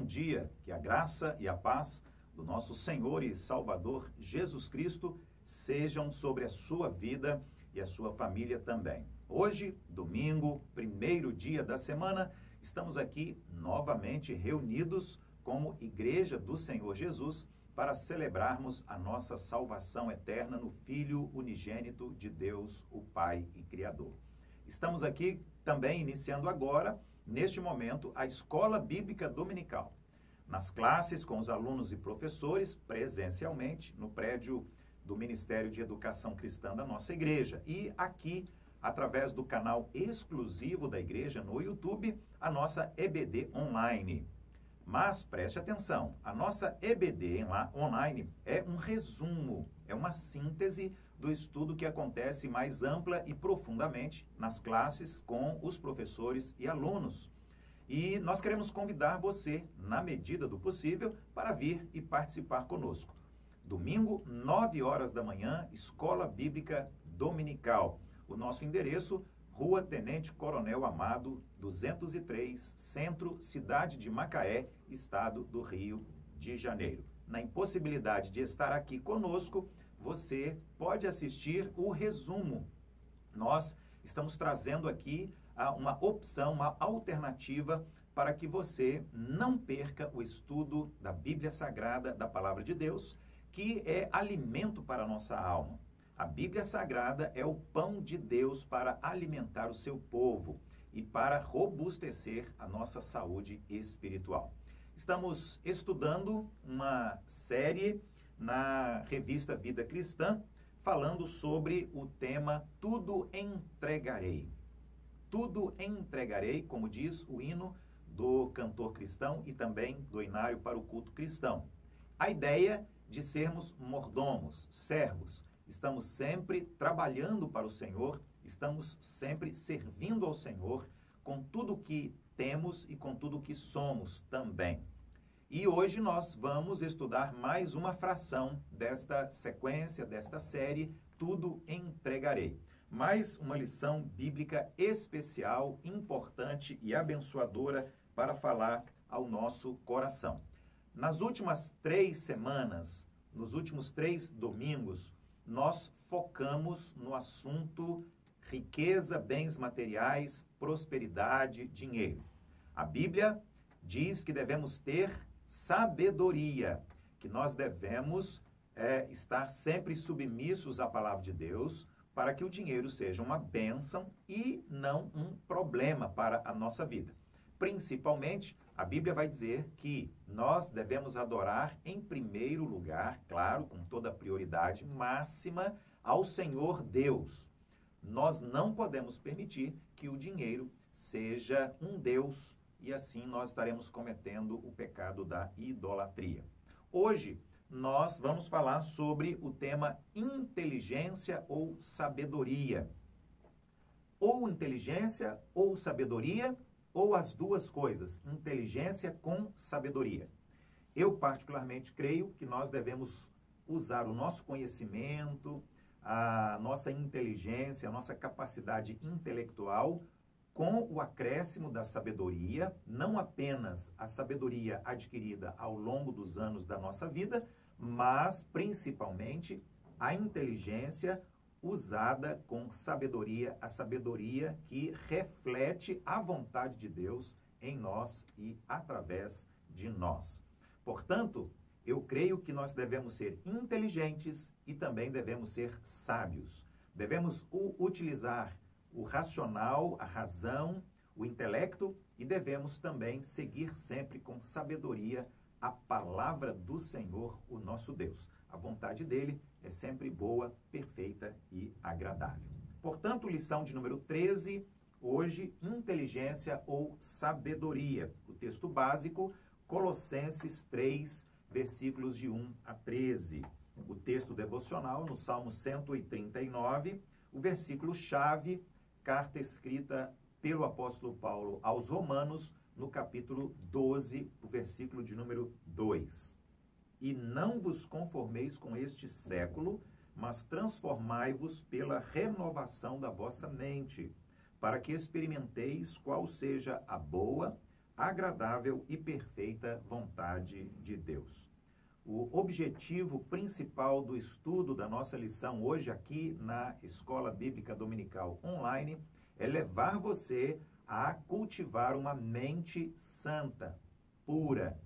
dia, que a graça e a paz do nosso Senhor e Salvador Jesus Cristo sejam sobre a sua vida e a sua família também. Hoje, domingo, primeiro dia da semana, estamos aqui novamente reunidos como Igreja do Senhor Jesus para celebrarmos a nossa salvação eterna no Filho unigênito de Deus, o Pai e Criador. Estamos aqui também iniciando agora, neste momento, a Escola Bíblica Dominical. Nas classes com os alunos e professores, presencialmente, no prédio do Ministério de Educação Cristã da nossa igreja. E aqui, através do canal exclusivo da igreja no YouTube, a nossa EBD Online. Mas preste atenção, a nossa EBD Online é um resumo, é uma síntese do estudo que acontece mais ampla e profundamente nas classes com os professores e alunos. E nós queremos convidar você, na medida do possível, para vir e participar conosco. Domingo, 9 horas da manhã, Escola Bíblica Dominical. O nosso endereço, Rua Tenente Coronel Amado, 203, Centro, Cidade de Macaé, Estado do Rio de Janeiro. Na impossibilidade de estar aqui conosco, você pode assistir o resumo. Nós estamos trazendo aqui uma opção, uma alternativa para que você não perca o estudo da Bíblia Sagrada, da Palavra de Deus, que é alimento para a nossa alma. A Bíblia Sagrada é o pão de Deus para alimentar o seu povo e para robustecer a nossa saúde espiritual. Estamos estudando uma série na revista Vida Cristã, falando sobre o tema Tudo Entregarei. Tudo entregarei, como diz o hino do cantor cristão e também do hinário para o culto cristão. A ideia de sermos mordomos, servos. Estamos sempre trabalhando para o Senhor, estamos sempre servindo ao Senhor com tudo que temos e com tudo que somos também. E hoje nós vamos estudar mais uma fração desta sequência, desta série, Tudo Entregarei. Mais uma lição bíblica especial, importante e abençoadora para falar ao nosso coração. Nas últimas 3 semanas, nos últimos 3 domingos, nós focamos no assunto riqueza, bens materiais, prosperidade, dinheiro. A Bíblia diz que devemos ter sabedoria, que nós devemos estar sempre submissos à palavra de Deus para que o dinheiro seja uma bênção e não um problema para a nossa vida. Principalmente, a Bíblia vai dizer que nós devemos adorar em primeiro lugar, claro, com toda a prioridade máxima, ao Senhor Deus. Nós não podemos permitir que o dinheiro seja um Deus e assim nós estaremos cometendo o pecado da idolatria. Hoje, nós vamos falar sobre o tema inteligência ou sabedoria. Ou inteligência ou sabedoria, ou as duas coisas, inteligência com sabedoria. Eu particularmente creio que nós devemos usar o nosso conhecimento, a nossa inteligência, a nossa capacidade intelectual com o acréscimo da sabedoria, não apenas a sabedoria adquirida ao longo dos anos da nossa vida, mas principalmente a inteligência usada com sabedoria, a sabedoria que reflete a vontade de Deus em nós e através de nós. Portanto, eu creio que nós devemos ser inteligentes e também devemos ser sábios. Devemos utilizar o racional, a razão, o intelecto e devemos também seguir sempre com sabedoria a palavra do Senhor, o nosso Deus. A vontade dele é sempre boa, perfeita e agradável. Portanto, lição de número 13, hoje, inteligência ou sabedoria. O texto básico, Colossenses 3, versículos de 1 a 13. O texto devocional, no Salmo 139, o versículo-chave, carta escrita pelo apóstolo Paulo aos Romanos, no capítulo 12, o versículo de número 2. E não vos conformeis com este século, mas transformai-vos pela renovação da vossa mente, para que experimenteis qual seja a boa, agradável e perfeita vontade de Deus. O objetivo principal do estudo da nossa lição hoje aqui na Escola Bíblica Dominical Online é levar você a cultivar uma mente santa, pura,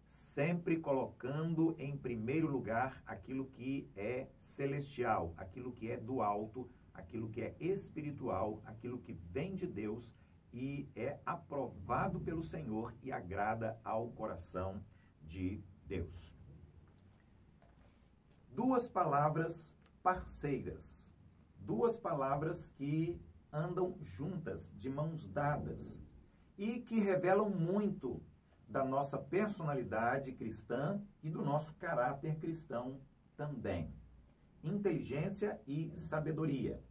sempre colocando em primeiro lugar aquilo que é celestial, aquilo que é do alto, aquilo que é espiritual, aquilo que vem de Deus e é aprovado pelo Senhor e agrada ao coração de Deus. Duas palavras parceiras, duas palavras que andam juntas, de mãos dadas, e que revelam muito da nossa personalidade cristã e do nosso caráter cristão também. Inteligência e sabedoria.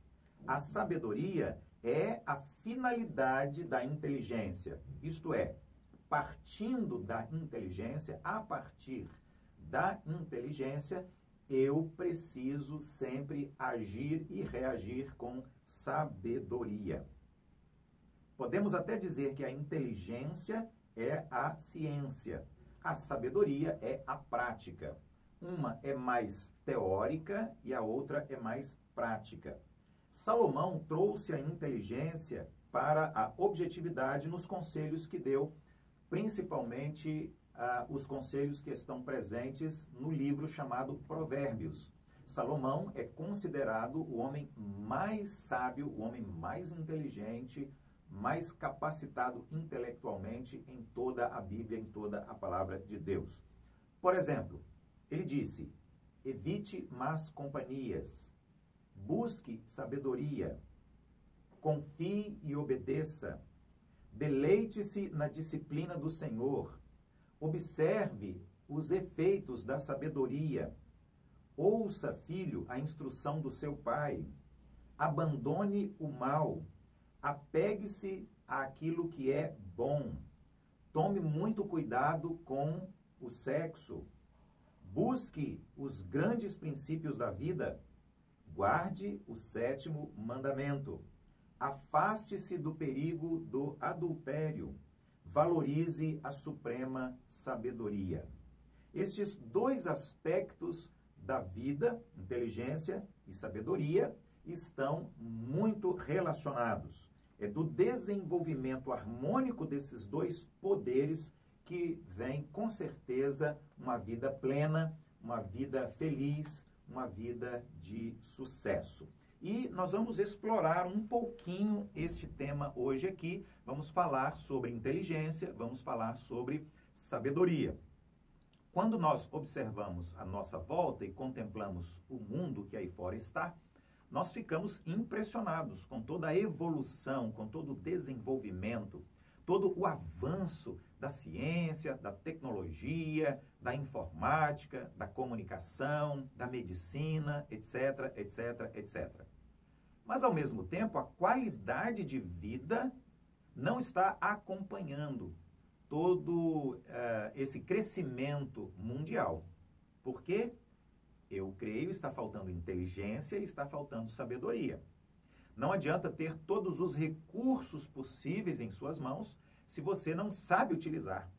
A sabedoria é a finalidade da inteligência, isto é, partindo da inteligência, a partir da inteligência, eu preciso sempre agir e reagir com sabedoria. Podemos até dizer que a inteligência é a ciência, a sabedoria é a prática. Uma é mais teórica e a outra é mais prática. Salomão trouxe a inteligência para a objetividade nos conselhos que deu, principalmente os conselhos que estão presentes no livro chamado Provérbios. Salomão é considerado o homem mais sábio, o homem mais inteligente, mais capacitado intelectualmente em toda a Bíblia, em toda a palavra de Deus. Por exemplo, ele disse: evite más companhias, busque sabedoria, confie e obedeça, deleite-se na disciplina do Senhor, observe os efeitos da sabedoria, ouça, filho, a instrução do seu pai, abandone o mal, apegue-se àquilo que é bom, tome muito cuidado com o sexo, busque os grandes princípios da vida, guarde o 7º mandamento, afaste-se do perigo do adultério, valorize a suprema sabedoria. Estes dois aspectos da vida, inteligência e sabedoria, estão muito relacionados. É do desenvolvimento harmônico desses dois poderes que vem, com certeza, uma vida plena, uma vida feliz, uma vida de sucesso. E nós vamos explorar um pouquinho este tema hoje aqui. Vamos falar sobre inteligência, vamos falar sobre sabedoria. Quando nós observamos a nossa volta e contemplamos o mundo que aí fora está, nós ficamos impressionados com toda a evolução, com todo o desenvolvimento, todo o avanço da ciência, da tecnologia, da informática, da comunicação, da medicina, etc, etc, etc. Mas, ao mesmo tempo, a qualidade de vida não está acompanhando todo esse crescimento mundial. Por quê? Eu creio que está faltando inteligência e está faltando sabedoria. Não adianta ter todos os recursos possíveis em suas mãos se você não sabe utilizar.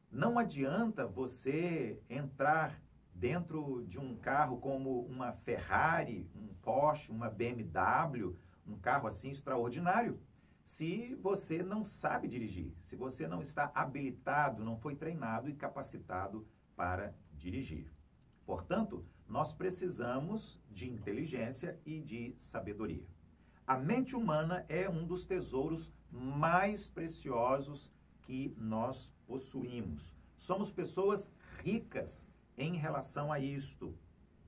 Não adianta você entrar dentro de um carro como uma Ferrari, um Porsche, uma BMW, um carro assim extraordinário, se você não sabe dirigir, se você não está habilitado, não foi treinado e capacitado para dirigir. Portanto, nós precisamos de inteligência e de sabedoria. A mente humana é um dos tesouros mais preciosos que nós possuímos. Somos pessoas ricas em relação a isto.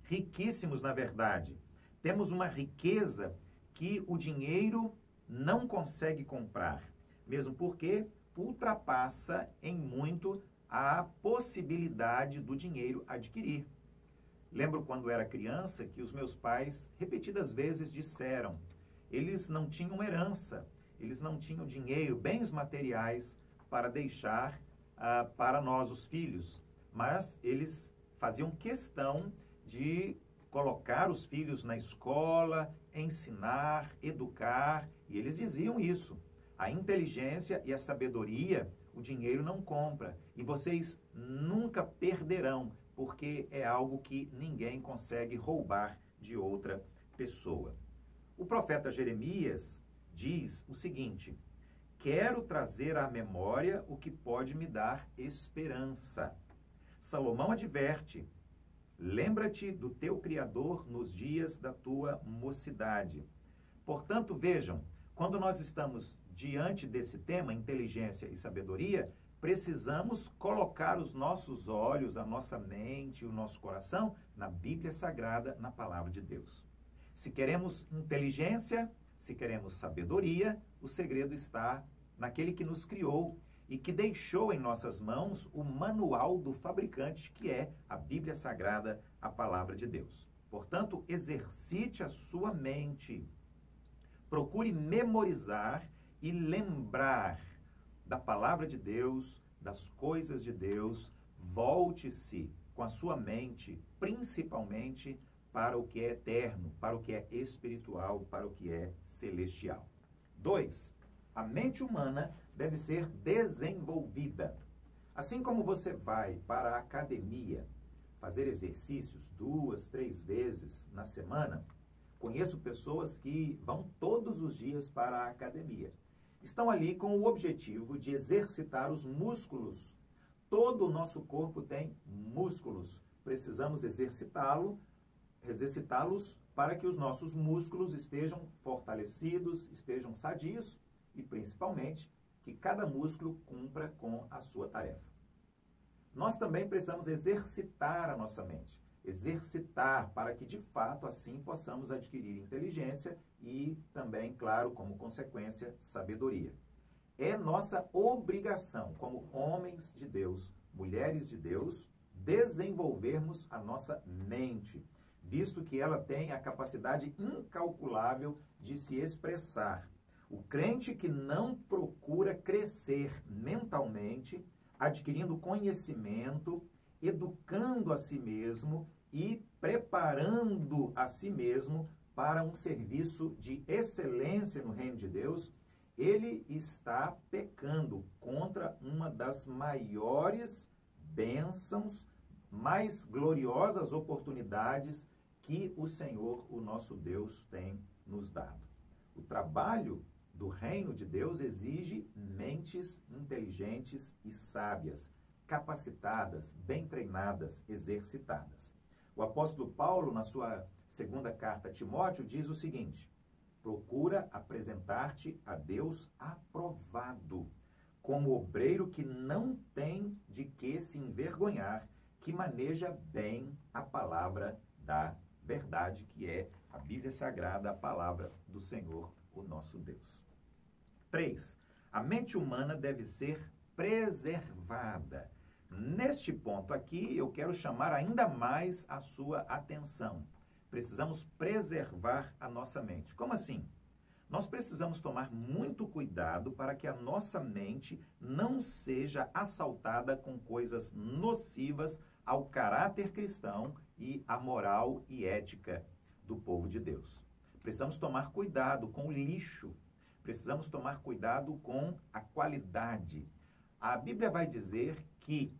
Riquíssimos, na verdade. Temos uma riqueza que o dinheiro não consegue comprar, mesmo porque ultrapassa em muito a possibilidade do dinheiro adquirir. Lembro quando era criança que os meus pais repetidas vezes disseram: eles não tinham herança, eles não tinham dinheiro, bens materiais para deixar para nós, os filhos, mas eles faziam questão de colocar os filhos na escola, ensinar, educar, e eles diziam isso. A inteligência e a sabedoria, o dinheiro não compra. E vocês nunca perderão, porque é algo que ninguém consegue roubar de outra pessoa. O profeta Jeremias diz o seguinte: quero trazer à memória o que pode me dar esperança. Salomão adverte: lembra-te do teu Criador nos dias da tua mocidade. Portanto, vejam, quando nós estamos diante desse tema, inteligência e sabedoria, precisamos colocar os nossos olhos, a nossa mente, o nosso coração na Bíblia Sagrada, na Palavra de Deus. Se queremos inteligência, se queremos sabedoria, o segredo está naquele que nos criou e que deixou em nossas mãos o manual do fabricante, que é a Bíblia Sagrada, a Palavra de Deus. Portanto, exercite a sua mente. Procure memorizar e lembrar da Palavra de Deus, das coisas de Deus. Volte-se com a sua mente, principalmente para o que é eterno, para o que é espiritual, para o que é celestial. 2. A mente humana deve ser desenvolvida. Assim como você vai para a academia fazer exercícios 2, 3 vezes na semana, conheço pessoas que vão todos os dias para a academia. Estão ali com o objetivo de exercitar os músculos. Todo o nosso corpo tem músculos. Precisamos exercitá-los para que os nossos músculos estejam fortalecidos, estejam sadios e, principalmente, que cada músculo cumpra com a sua tarefa. Nós também precisamos exercitar a nossa mente. Exercitar para que, de fato, assim possamos adquirir inteligência e também, claro, como consequência, sabedoria. É nossa obrigação, como homens de Deus, mulheres de Deus, desenvolvermos a nossa mente, visto que ela tem a capacidade incalculável de se expressar. O crente que não procura crescer mentalmente, adquirindo conhecimento, educando a si mesmo e preparando a si mesmo para um serviço de excelência no reino de Deus, ele está pecando contra uma das maiores bênçãos, mais gloriosas oportunidades que o Senhor, o nosso Deus, tem nos dado. O trabalho do reino de Deus exige mentes inteligentes e sábias, capacitadas, bem treinadas, exercitadas. O apóstolo Paulo, na sua segunda carta a Timóteo, diz o seguinte: procura apresentar-te a Deus aprovado, como obreiro que não tem de que se envergonhar, que maneja bem a palavra da verdade, que é a Bíblia Sagrada, a palavra do Senhor, o nosso Deus. 3. A mente humana deve ser preservada. Neste ponto aqui, eu quero chamar ainda mais a sua atenção. Precisamos preservar a nossa mente. Como assim? Nós precisamos tomar muito cuidado para que a nossa mente não seja assaltada com coisas nocivas ao caráter cristão e à moral e ética do povo de Deus. Precisamos tomar cuidado com o lixo. Precisamos tomar cuidado com a qualidade. A Bíblia vai dizer que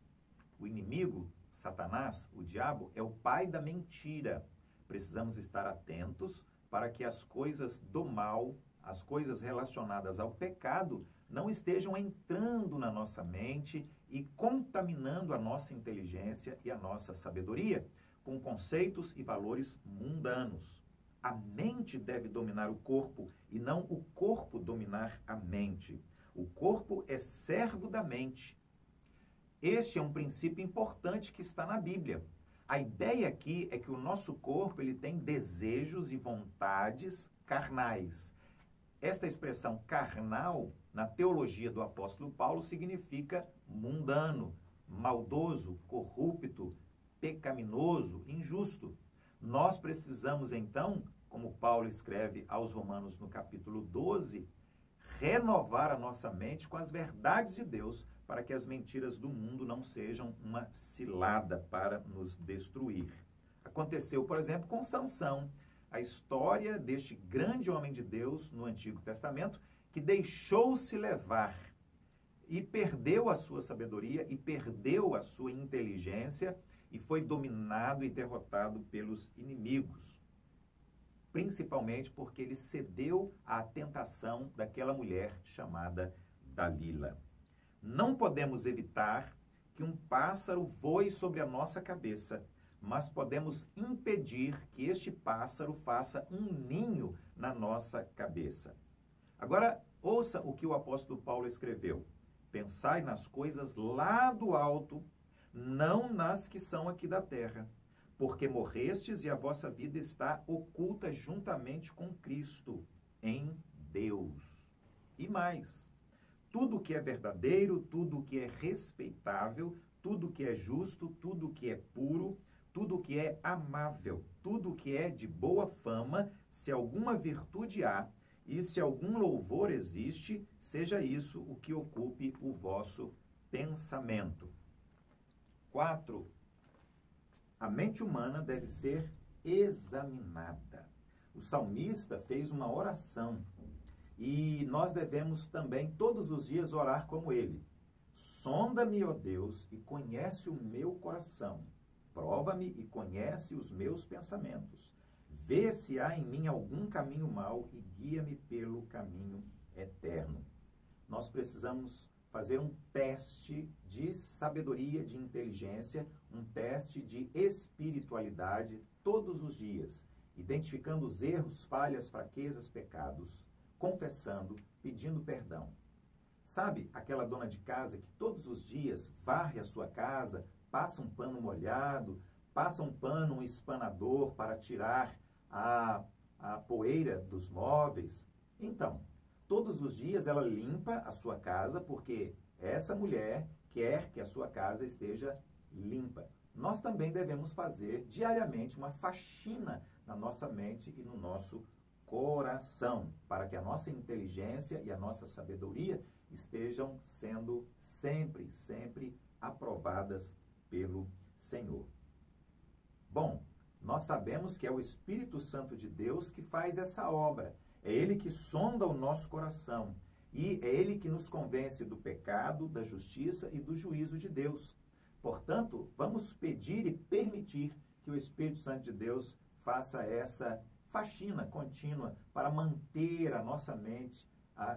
o inimigo, Satanás, o diabo, é o pai da mentira. Precisamos estar atentos para que as coisas do mal, as coisas relacionadas ao pecado, não estejam entrando na nossa mente e contaminando a nossa inteligência e a nossa sabedoria com conceitos e valores mundanos. A mente deve dominar o corpo e não o corpo dominar a mente. O corpo é servo da mente. Este é um princípio importante que está na Bíblia. A ideia aqui é que o nosso corpo ele tem desejos e vontades carnais. Esta expressão carnal, na teologia do apóstolo Paulo, significa mundano, maldoso, corrupto, pecaminoso, injusto. Nós precisamos, então, como Paulo escreve aos Romanos no capítulo 12, renovar a nossa mente com as verdades de Deus, para que as mentiras do mundo não sejam uma cilada para nos destruir. Aconteceu, por exemplo, com Sansão, a história deste grande homem de Deus no Antigo Testamento, que deixou-se levar. e perdeu a sua sabedoria e perdeu a sua inteligência e foi dominado e derrotado pelos inimigos. Principalmente porque ele cedeu à tentação daquela mulher chamada Dalila. Não podemos evitar que um pássaro voe sobre a nossa cabeça, mas podemos impedir que este pássaro faça um ninho na nossa cabeça. Agora, ouça o que o apóstolo Paulo escreveu. Pensai nas coisas lá do alto, não nas que são aqui da terra, porque morrestes e a vossa vida está oculta juntamente com Cristo em Deus. E mais, tudo que é verdadeiro, tudo que é respeitável, tudo que é justo, tudo que é puro, tudo que é amável, tudo que é de boa fama, se alguma virtude há, e se algum louvor existe, seja isso o que ocupe o vosso pensamento. 4. A mente humana deve ser examinada. O salmista fez uma oração e nós devemos também todos os dias orar como ele. Sonda-me, ó Deus, e conhece o meu coração. Prova-me e conhece os meus pensamentos. Vê se há em mim algum caminho mau e guia-me pelo caminho eterno. Nós precisamos fazer um teste de sabedoria, de inteligência, um teste de espiritualidade todos os dias, identificando os erros, falhas, fraquezas, pecados, confessando, pedindo perdão. Sabe aquela dona de casa que todos os dias varre a sua casa, passa um pano molhado, passa um pano, um espanador para tirar a poeira dos móveis? Então, todos os dias ela limpa a sua casa porque essa mulher quer que a sua casa esteja limpa. Nós também devemos fazer diariamente uma faxina na nossa mente e no nosso coração, para que a nossa inteligência e a nossa sabedoria estejam sendo sempre, sempre aprovadas pelo Senhor. Bom, nós sabemos que é o Espírito Santo de Deus que faz essa obra. É Ele que sonda o nosso coração e é Ele que nos convence do pecado, da justiça e do juízo de Deus. Portanto, vamos pedir e permitir que o Espírito Santo de Deus faça essa faxina contínua para manter a nossa mente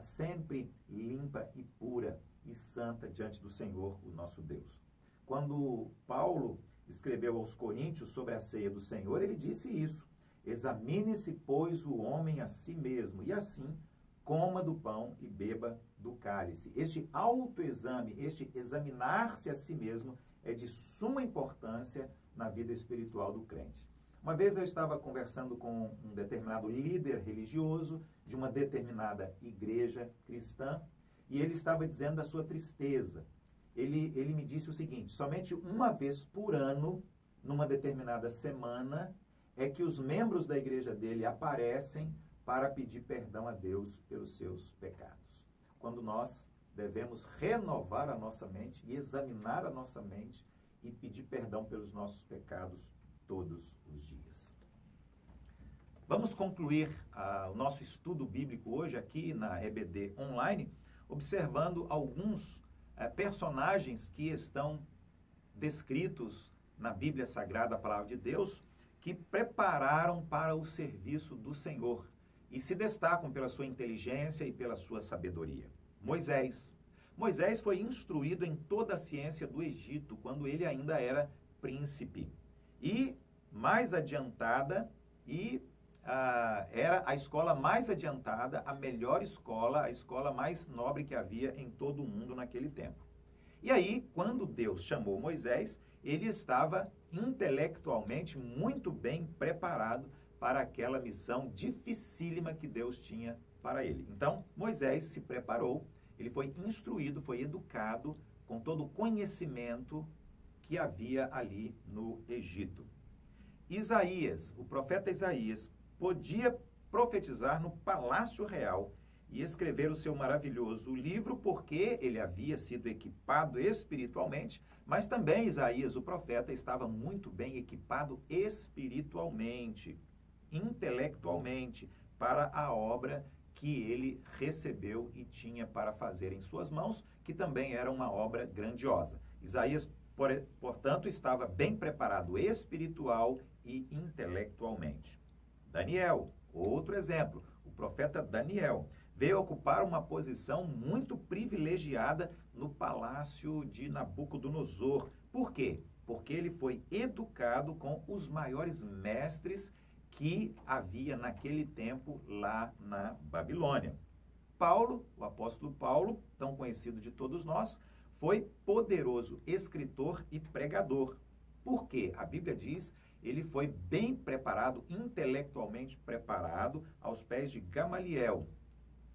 sempre limpa e pura e santa diante do Senhor, o nosso Deus. Quando Paulo escreveu aos Coríntios sobre a ceia do Senhor, ele disse isso: examine-se, pois, o homem a si mesmo, e assim coma do pão e beba do cálice. Este autoexame, este examinar-se a si mesmo, é de suma importância na vida espiritual do crente. Uma vez eu estava conversando com um determinado líder religioso de uma determinada igreja cristã, e ele estava dizendo da sua tristeza. Ele me disse o seguinte: somente uma vez por ano, numa determinada semana, é que os membros da igreja dele aparecem para pedir perdão a Deus pelos seus pecados. Quando nós devemos renovar a nossa mente e examinar a nossa mente e pedir perdão pelos nossos pecados todos os dias. Vamos concluir o nosso estudo bíblico hoje aqui na EBD Online, observando alguns personagens que estão descritos na Bíblia Sagrada, a Palavra de Deus, que prepararam para o serviço do Senhor e se destacam pela sua inteligência e pela sua sabedoria. Moisés. Moisés foi instruído em toda a ciência do Egito, quando ele ainda era príncipe. E mais adiantada, era a escola mais adiantada, a melhor escola, a escola mais nobre que havia em todo o mundo naquele tempo. E aí, quando Deus chamou Moisés, ele estava intelectualmente muito bem preparado para aquela missão dificílima que Deus tinha para ele. Então, Moisés se preparou, ele foi instruído, foi educado com todo o conhecimento que havia ali no Egito. Isaías, o profeta Isaías, podia profetizar no palácio real e escrever o seu maravilhoso livro porque ele havia sido equipado espiritualmente, mas também Isaías, o profeta, estava muito bem equipado espiritualmente, intelectualmente, para a obra que ele recebeu e tinha para fazer em suas mãos, que também era uma obra grandiosa. Isaías, portanto, estava bem preparado espiritual e intelectualmente. Daniel, outro exemplo, o profeta Daniel, veio ocupar uma posição muito privilegiada no palácio de Nabucodonosor. Por quê? Porque ele foi educado com os maiores mestres que havia naquele tempo lá na Babilônia. Paulo, o apóstolo Paulo, tão conhecido de todos nós, foi poderoso escritor e pregador. Por quê? A Bíblia diz, ele foi bem preparado, intelectualmente preparado, aos pés de Gamaliel.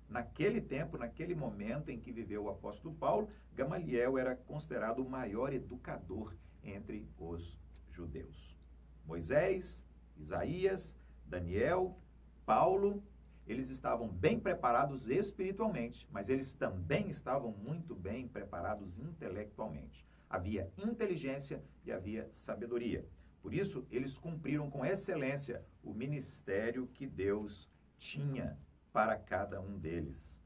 Naquele tempo, naquele momento em que viveu o apóstolo Paulo, Gamaliel era considerado o maior educador entre os judeus. Moisés, Isaías, Daniel, Paulo, eles estavam bem preparados espiritualmente, mas eles também estavam muito bem preparados intelectualmente. Havia inteligência e havia sabedoria. Por isso, eles cumpriram com excelência o ministério que Deus tinha para cada um deles.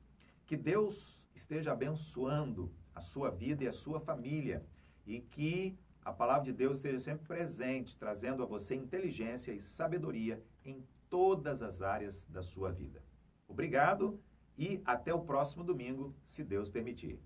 Que Deus esteja abençoando a sua vida e a sua família e que a palavra de Deus esteja sempre presente, trazendo a você inteligência e sabedoria em todas as áreas da sua vida. Obrigado e até o próximo domingo, se Deus permitir.